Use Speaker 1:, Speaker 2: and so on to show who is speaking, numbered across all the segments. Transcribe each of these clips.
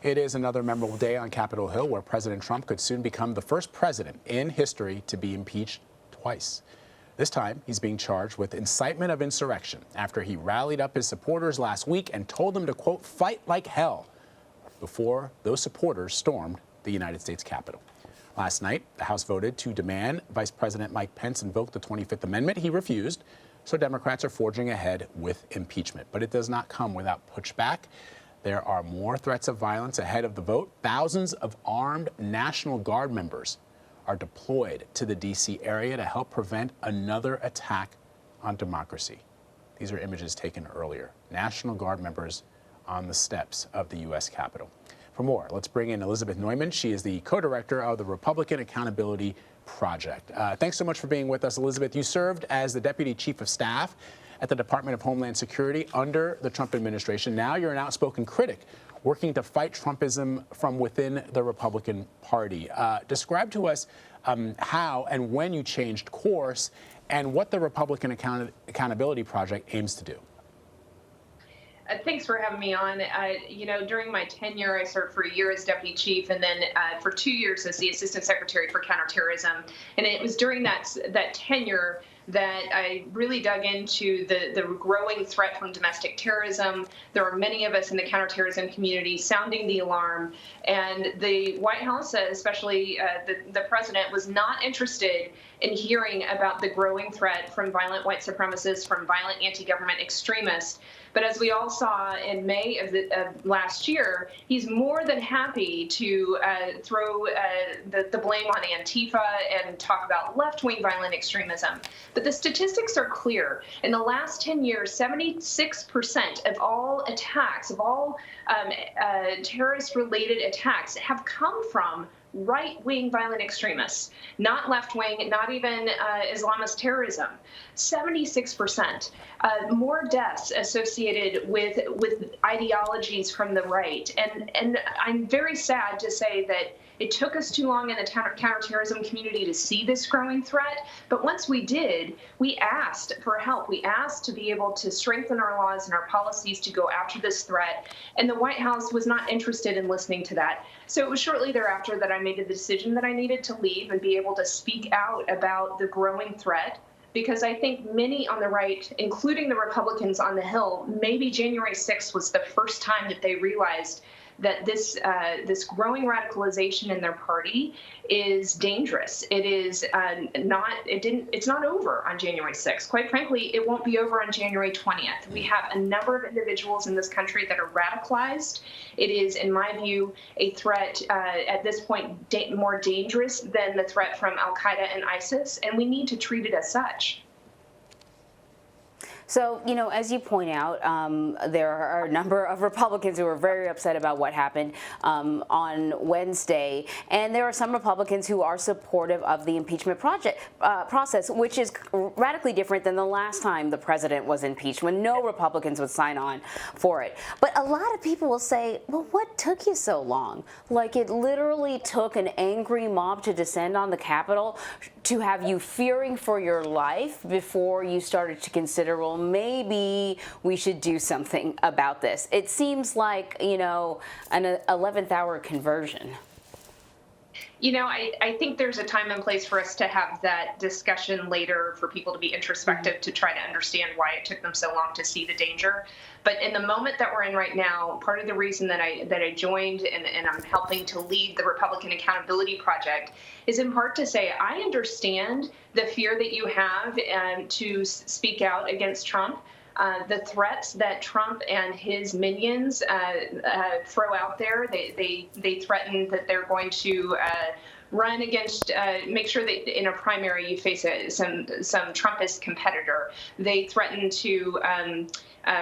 Speaker 1: It is another memorable day on Capitol Hill where President Trump could soon become the first president in history to be impeached twice. This time, he's being charged with incitement of insurrection after he rallied up his supporters last week and told them to, quote, fight like hell before those supporters stormed the United States Capitol. Last night, the House voted to demand Vice President Mike Pence invoke the 25th Amendment. He refused, so Democrats are forging ahead with impeachment. But it does not come without pushback. There are more threats of violence ahead of the vote. Thousands of armed National Guard members are deployed to the D.C. area to help prevent another attack on democracy. These are images taken earlier. National Guard members on the steps of the U.S. Capitol. For more, let's bring in Elizabeth Neumann. She is the co-director of the Republican Accountability Project. Thanks so much for being with us, Elizabeth. You served as the Deputy Chief of Staff at the Department of Homeland Security under the Trump administration. Now you're an outspoken critic working to fight Trumpism from within the Republican Party. Describe to us how and when you changed course and what the Republican Accountability Project aims to do.
Speaker 2: Thanks for having me on. During my tenure, I served for a year as deputy chief and then for 2 years as the assistant secretary for counterterrorism. And it was during that tenure that I really dug into the growing threat from domestic terrorism. There are many of us in the counterterrorism community sounding the alarm. And the White House, especially the president, was not interested in hearing about the growing threat from violent white supremacists, from violent anti-government extremists. But as we all saw in May of last year, he's more than happy to throw the blame on Antifa and talk about left-wing violent extremism. But the statistics are clear. In the last 10 years, 76% of all attacks, of all terrorist-related attacks, have come from right-wing violent extremists, not left-wing, not even Islamist terrorism. 76%. More deaths associated with ideologies from the right. And I'm very sad to say that it took us too long in the counterterrorism community to see this growing threat. But once we did, we asked for help. We asked to be able to strengthen our laws and our policies to go after this threat. And the White House was not interested in listening to that. So it was shortly thereafter that I made the decision that I needed to leave and be able to speak out about the growing threat. Because I think many on the right, including the Republicans on the Hill, maybe January 6th was the first time that they realized that this growing radicalization in their party is dangerous. It is it's not over on January 6th. Quite frankly, it won't be over on January 20th. We have a number of individuals in this country that are radicalized. It is, in my view, a threat at this point more dangerous than the threat from Al-Qaeda and ISIS, and we need to treat it as such.
Speaker 3: So, as you point out, there are a number of Republicans who are very upset about what happened on Wednesday, and there are some Republicans who are supportive of the impeachment process, which is radically different than the last time the president was impeached, when no Republicans would sign on for it. But a lot of people will say, well, what took you so long? Like, it literally took an angry mob to descend on the Capitol to have you fearing for your life before you started to consider, well, maybe we should do something about this. It seems like, an 11th hour conversion.
Speaker 2: I think there's a time and place for us to have that discussion later, for people to be introspective, to try to understand why it took them so long to see the danger. But in the moment that we're in right now, part of the reason that I joined and I'm helping to lead the Republican Accountability Project is in part to say, I understand the fear that you have to speak out against Trump. The threats that Trump and his minions throw out there, they threaten that they're going to run against, make sure that in a primary you face some Trumpist competitor. They threaten to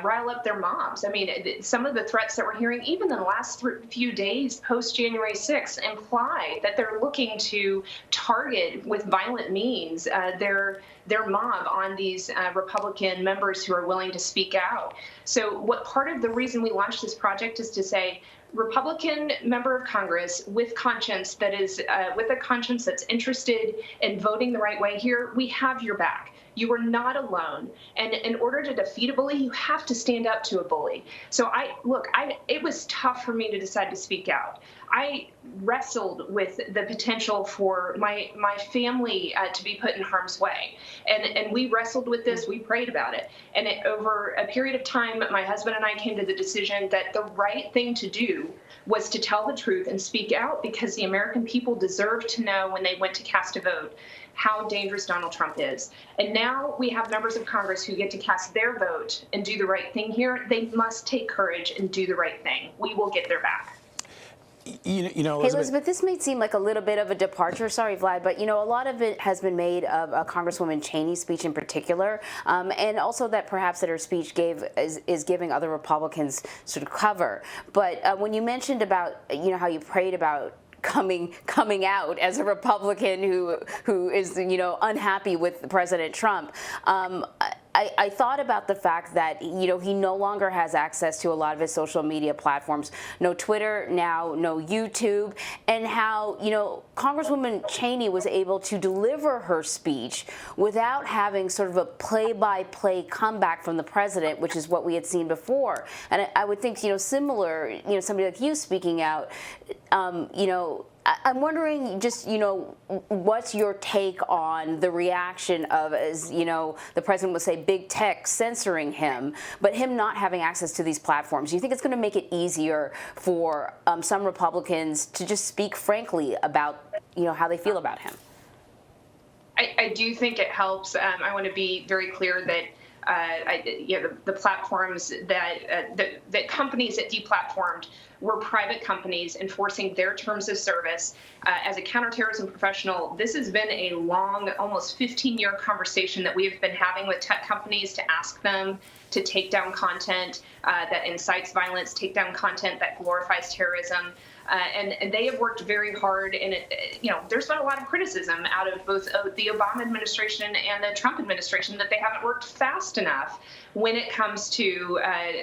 Speaker 2: rile up their mobs. I mean, some of the threats that we're hearing, even in the last few days post January 6th, imply that they're looking to target with violent means their mob on these Republican members who are willing to speak out. So what part of the reason we launched this project is to say, Republican member of Congress with conscience that is with a conscience that's interested in voting the right way here, we have your back. You are not alone. And in order to defeat a bully, you have to stand up to a bully. So it was tough for me to decide to speak out. I wrestled with the potential for my family to be put in harm's way. And we wrestled with this, we prayed about it. And over a period of time, my husband and I came to the decision that the right thing to do was to tell the truth and speak out, because the American people deserve to know when they went to cast a vote how dangerous Donald Trump is. And now we have members of Congress who get to cast their vote and do the right thing here. They must take courage and do the right thing. We will get their back.
Speaker 1: You know,
Speaker 3: Hey, Elizabeth, this may seem like a little bit of a departure. Sorry, Vlad, but, you know, a lot of it has been made of Congresswoman Cheney's speech in particular, and also that perhaps that her speech is giving other Republicans sort of cover. But when you mentioned about, you know, how you prayed about coming out as a Republican who is, you know, unhappy with President Trump, I thought about the fact that, you know, he no longer has access to a lot of his social media platforms. No Twitter now, no YouTube, and how, you know, Congresswoman Cheney was able to deliver her speech without having sort of a play-by-play comeback from the president, which is what we had seen before. And I would think, you know, similar, you know, somebody like you speaking out, you know, I'm wondering just, you know, what's your take on the reaction of, as, you know, the president would say, big tech censoring him, but him not having access to these platforms? Do you think it's going to make it easier for some Republicans to just speak frankly about, you know, how they feel about him?
Speaker 2: I do think it helps. I want to be very clear that the platforms that companies that deplatformed were private companies enforcing their terms of service. As a counterterrorism professional, this has been a long, almost 15-year conversation that we have been having with tech companies to ask them to take down content that incites violence, take down content that glorifies terrorism. And they have worked very hard, and there's been a lot of criticism out of both the Obama administration and the Trump administration that they haven't worked fast enough when it comes to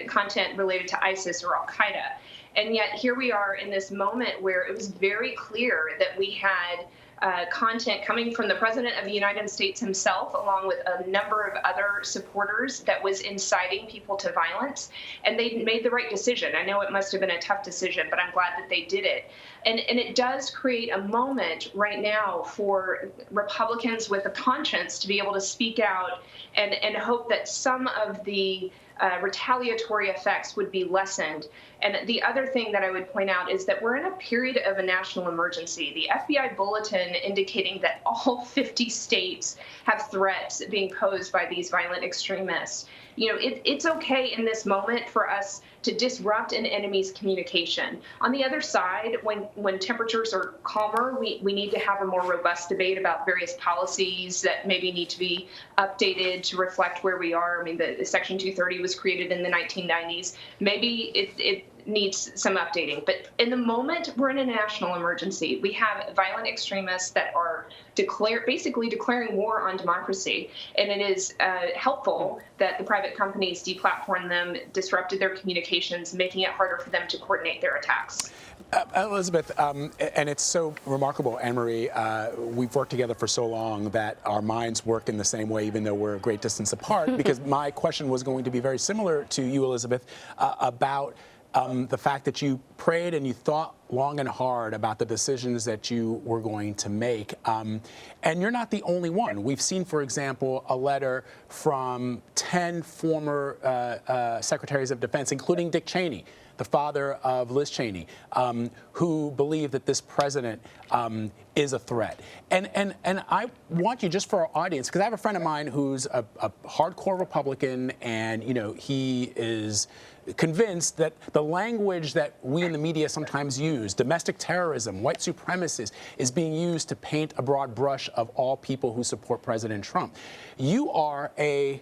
Speaker 2: content related to ISIS or Al Qaeda. And yet here we are in this moment where it was very clear that we had content coming from the President of the United States himself, along with a number of other supporters, that was inciting people to violence. And they made the right decision. I know it must have been a tough decision, but I'm glad that they did it. And it does create a moment right now for Republicans with a conscience to be able to speak out and hope that some of the retaliatory effects would be lessened. And the other thing that I would point out is that we're in a period of a national emergency. The FBI bulletin indicating that all 50 states have threats being posed by these violent extremists. You know, it's okay in this moment for us to disrupt an enemy's communication. On the other side, when temperatures are calmer, we need to have a more robust debate about various policies that maybe need to be updated to reflect where we are. I mean, the Section 230 was created in the 1990s. Maybe it needs some updating. But in the moment, we're in a national emergency. We have violent extremists that are basically declaring war on democracy. And it is helpful that the private companies deplatformed them, disrupted their communications, making it harder for them to coordinate their attacks.
Speaker 1: Elizabeth, and it's so remarkable, Anne-Marie, we've worked together for so long that our minds work in the same way, even though we're a great distance apart, because my question was going to be very similar to you, Elizabeth, about the fact that you prayed and you thought long and hard about the decisions that you were going to make. And you're not the only one. We've seen, for example, a letter from 10 former secretaries of defense, including Dick Cheney, the father of Liz Cheney, who believe that this president is a threat. And I want you, just for our audience, because I have a friend of mine who's a hardcore Republican, and he is convinced that the language that we in the media sometimes use, domestic terrorism, white supremacists, is being used to paint a broad brush of all people who support President Trump. You are a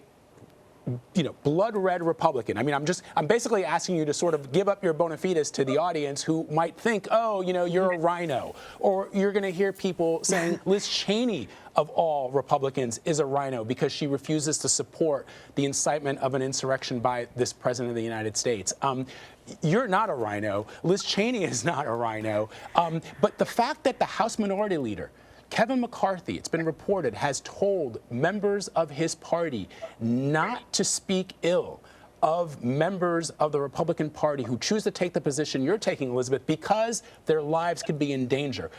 Speaker 1: blood red Republican. I mean, I'm basically asking you to sort of give up your bona fides to the audience who might think, oh, you're a rhino. Or you're going to hear people saying Liz Cheney, of all Republicans, is a rhino because she refuses to support the incitement of an insurrection by this president of the United States. You're not a rhino. Liz Cheney is not a rhino. But the fact that the House Minority Leader Kevin McCarthy, it's been reported, has told members of his party not to speak ill of members of the Republican Party who choose to take the position you're taking, Elizabeth, because their lives could be in danger.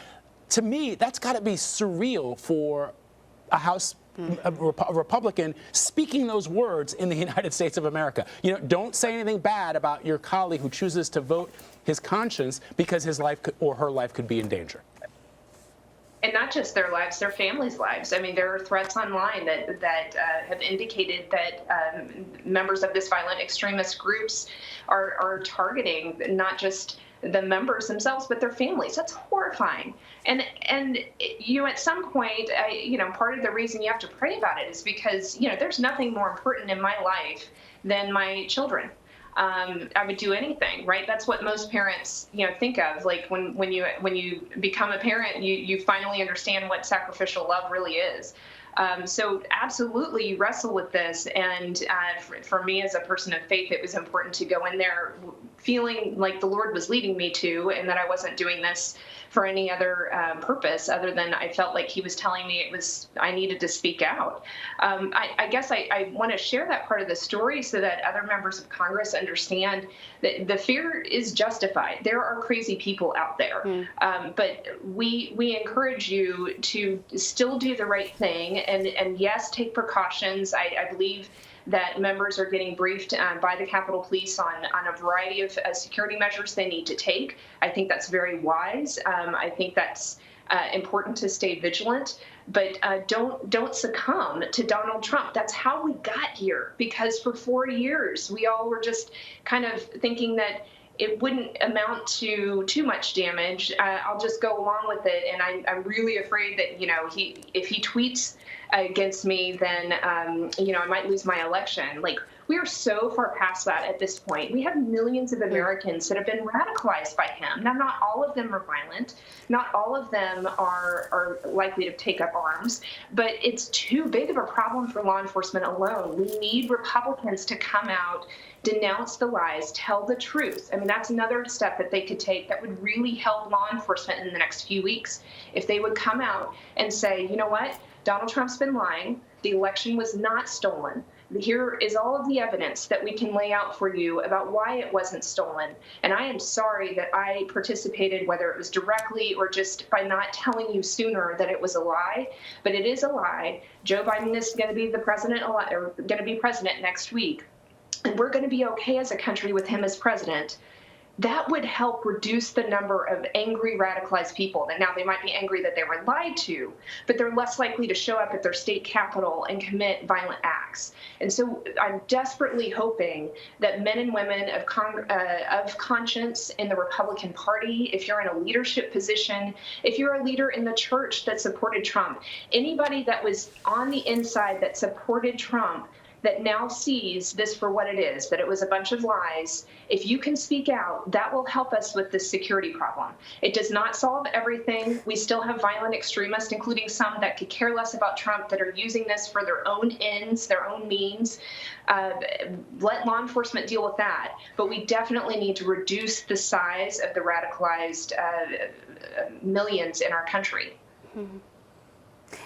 Speaker 1: To me, that's got to be surreal for a House a Republican speaking those words in the United States of America. You know, don't say anything bad about your colleague who chooses to vote his conscience because his life or her life could be in danger.
Speaker 2: And not just their lives, their families' lives. I mean, there are threats online that have indicated that members of this violent extremist groups are targeting not just the members themselves, but their families. That's horrifying. And you, at some point, part of the reason you have to pray about it is because, there's nothing more important in my life than my children. I would do anything, right? That's what most parents, think of. Like when you become a parent, you finally understand what sacrificial love really is. So absolutely, you wrestle with this. And for me, as a person of faith, it was important to go in there feeling like the Lord was leading me to, and that I wasn't doing this for any other purpose other than I felt like he was telling me I needed to speak out. I guess I want to share that part of the story so that other members of Congress understand that the fear is justified. There are crazy people out there, but we encourage you to still do the right thing and yes, take precautions. I believe that members are getting briefed by the Capitol Police on a variety of security measures they need to take. I think that's very wise. I think that's important to stay vigilant, but don't succumb to Donald Trump. That's how we got here, because for 4 years we all were just kind of thinking that it wouldn't amount to too much damage. I'll just go along with it, and I'm really afraid that if he tweets against me, then I might lose my election. Like, we are so far past that at this point. We have millions of Americans that have been radicalized by him. Now, not all of them are violent. Not all of them are likely to take up arms, but it's too big of a problem for law enforcement alone. We need Republicans to come out, denounce the lies, tell the truth. I mean, that's another step that they could take that would really help law enforcement in the next few weeks. If they would come out and say, you know what, Donald Trump's been lying. The election was not stolen. Here is all of the evidence that we can lay out for you about why it wasn't stolen. And I am sorry that I participated, whether it was directly or just by not telling you sooner that it was a lie. But it is a lie. Joe Biden is going to be the president, or going to be president next week. And we're going to be okay as a country with him as president. That would help reduce the number of angry, radicalized people. And now they might be angry that they were lied to, but they're less likely to show up at their state capitol and commit violent acts. And so I'm desperately hoping that men and women of conscience in the Republican Party, if you're in a leadership position, if you're a leader in the church that supported Trump, anybody that was on the inside that supported Trump, that now sees this for what it is, that it was a bunch of lies, if you can speak out, that will help us with this security problem. It does not solve everything. We still have violent extremists, including some that could care less about Trump, that are using this for their own ends, their own means. Let law enforcement deal with that. But we definitely need to reduce the size of the radicalized millions in our country.
Speaker 3: Mm-hmm.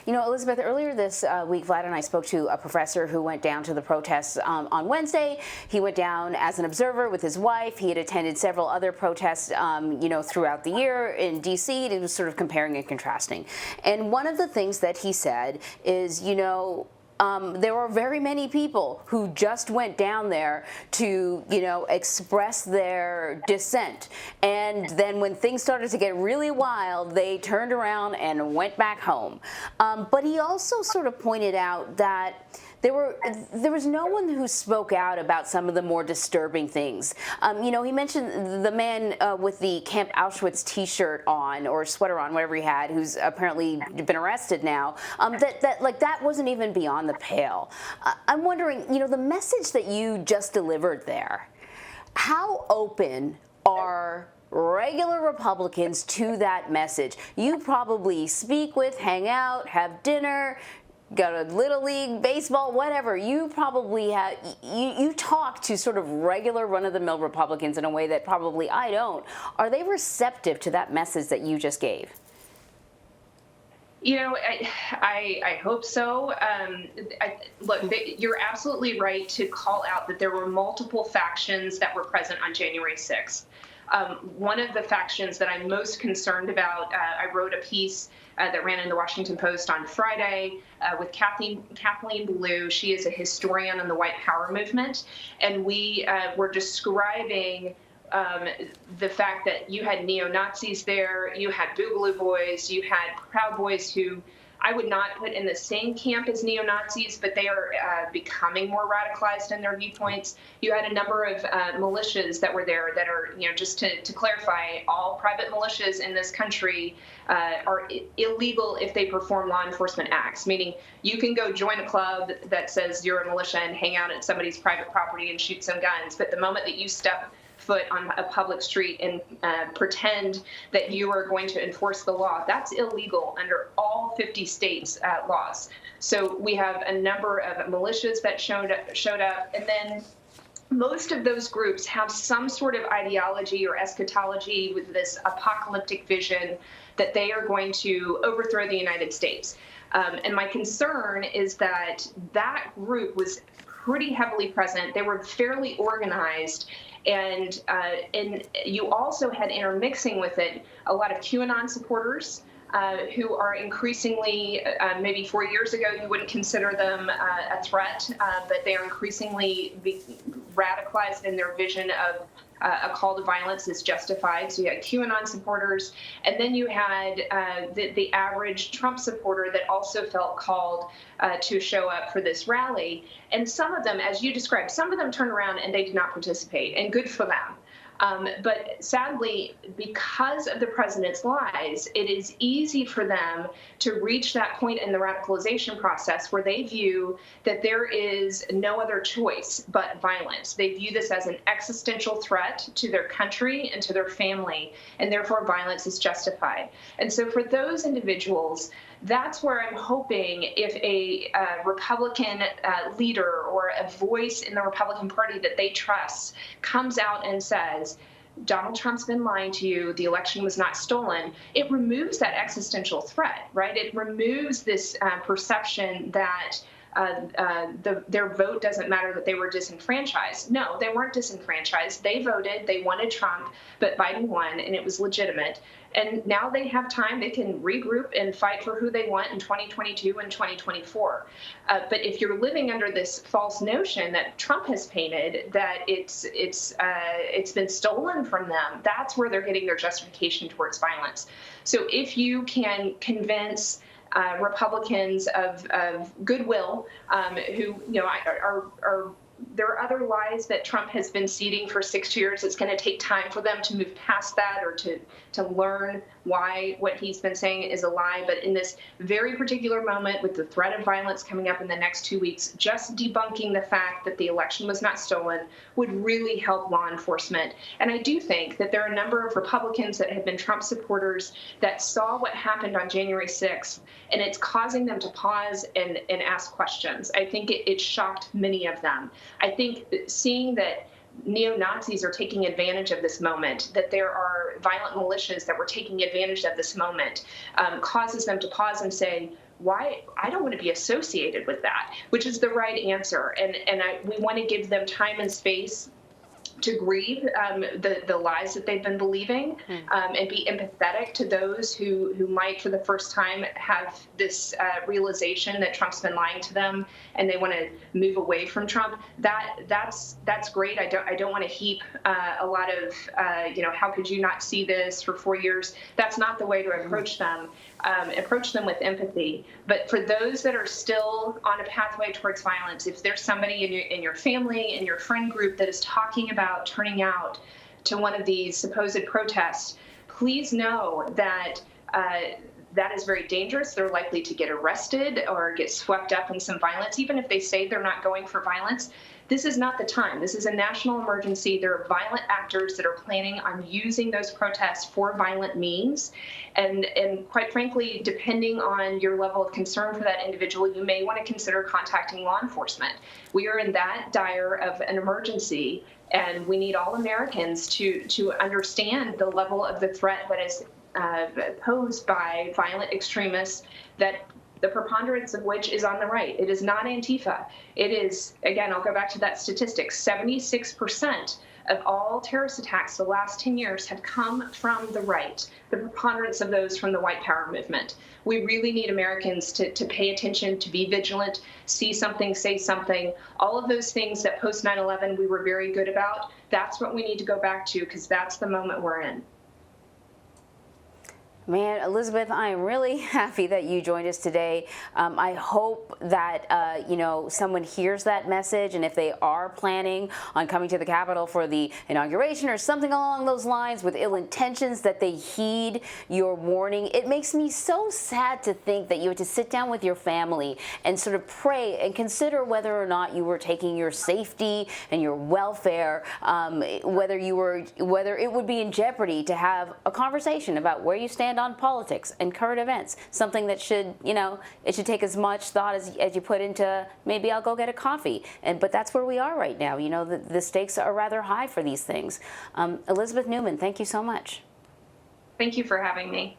Speaker 3: Elizabeth, earlier this week, Vlad and I spoke to a professor who went down to the protests on Wednesday. He went down as an observer with his wife. He had attended several other protests, throughout the year in D.C. It was sort of comparing and contrasting. And one of the things that he said is, there are very many people who just went down there to, express their dissent. And then when things started to get really wild, they turned around and went back home. But he also sort of pointed out that there was no one who spoke out about some of the more disturbing things. He mentioned the man with the Camp Auschwitz T-shirt on, or sweater on, whatever he had, who's apparently been arrested now. That wasn't even beyond the pale. I'm wondering, the message that you just delivered there, how open are regular Republicans to that message? You probably speak with, hang out, have dinner, go to Little League, baseball, whatever. You probably have, you talk to sort of regular run-of-the-mill Republicans in a way that probably I don't. Are they receptive to that message that you just gave?
Speaker 2: I hope so. Look, you're absolutely right to call out that there were multiple factions that were present on January 6th. One of the factions that I'm most concerned about, I wrote a piece that ran in the Washington Post on Friday with Kathleen Blue. She is a historian on the White Power movement, and we were describing the fact that you had neo-Nazis there, you had Boogaloo Boys, you had Proud Boys, who I would not put in the same camp as neo-Nazis, but they are becoming more radicalized in their viewpoints. You had a number of militias that were there that are, just to clarify, all private militias in this country are illegal if they perform law enforcement acts, meaning you can go join a club that says you're a militia and hang out at somebody's private property and shoot some guns, but the moment that you step foot on a public street and pretend that you are going to enforce the law, that's illegal under all 50 states' laws. So we have a number of militias that showed up, and then most of those groups have some sort of ideology or eschatology with this apocalyptic vision that they are going to overthrow the United States. And my concern is that that group was pretty heavily present. They were fairly organized. And you also had intermixing with it a lot of QAnon supporters who are increasingly, maybe 4 years ago, you wouldn't consider them a threat, but they are increasingly radicalized in their vision of a call to violence is justified. So you had QAnon supporters, and then you had the average Trump supporter that also felt called to show up for this rally. And some of them, as you described, some of them turned around and they did not participate, and good for them. But sadly, because of the president's lies, it is easy for them to reach that point in the radicalization process where they view that there is no other choice but violence. They view this as an existential threat to their country and to their family, and therefore violence is justified. And so for those individuals, that's where I'm hoping if a Republican leader or a voice in the Republican Party that they trust comes out and says, Donald Trump's been lying to you, the election was not stolen, it removes that existential threat, right? It removes this perception that their vote doesn't matter, that they were disenfranchised. No, they weren't disenfranchised. They voted, they wanted Trump, but Biden won, and it was legitimate. And now they have time. They can regroup and fight for who they want in 2022 and 2024. But if you're living under this false notion that Trump has painted, that it's been stolen from them, that's where they're getting their justification towards violence. So if you can convince Republicans of goodwill, who are there are other lies that Trump has been seeding for 6 years. It's going to take time for them to move past that or to learn why what he's been saying is a lie. But in this very particular moment, with the threat of violence coming up in the next 2 weeks, just debunking the fact that the election was not stolen would really help law enforcement. And I do think that there are a number of Republicans that have been Trump supporters that saw what happened on January 6th, and it's causing them to pause and ask questions. I think it shocked many of them. I think seeing that neo-Nazis are taking advantage of this moment, that there are violent militias that were taking advantage of this moment, causes them to pause and say, why? I don't want to be associated with that, which is the right answer. And we want to give them time and space to grieve the lies that they've been believing, and be empathetic to those who might for the first time have this realization that Trump's been lying to them and they want to move away from Trump. That's great. I don't want to heap a lot of how could you not see this for 4 years? That's not the way to approach them. Approach them with empathy. But for those that are still on a pathway towards violence, if there's somebody in your family, in your friend group that is talking about turning out to one of these supposed protests, please know that that is very dangerous. They're likely to get arrested or get swept up in some violence. Even if they say they're not going for violence, this is not the time. This is a national emergency. There are violent actors that are planning on using those protests for violent means. And quite frankly, depending on your level of concern for that individual, you may want to consider contacting law enforcement. We are in that dire of an emergency, and we need all Americans to understand the level of the threat that is posed by violent extremists, that the preponderance of which is on the right. It is not Antifa. It is, again, I'll go back to that statistic, 76% of all terrorist attacks the last 10 years have come from the right, the preponderance of those from the white power movement. We really need Americans to pay attention, to be vigilant, see something, say something. All of those things that post 9/11 we were very good about, that's what we need to go back to, because that's the moment we're in.
Speaker 3: Man, Elizabeth, I am really happy that you joined us today. I hope that, you know, someone hears that message, and if they are planning on coming to the Capitol for the inauguration or something along those lines with ill intentions, that they heed your warning. It makes me so sad to think that you had to sit down with your family and sort of pray and consider whether or not you were taking your safety and your welfare, whether it would be in jeopardy to have a conversation about where you stand on politics and current events, something that should, you know, it should take as much thought as you put into maybe I'll go get a coffee. But that's where we are right now. You know, the stakes are rather high for these things. Elizabeth Neumann, thank you so much.
Speaker 2: Thank you for having me.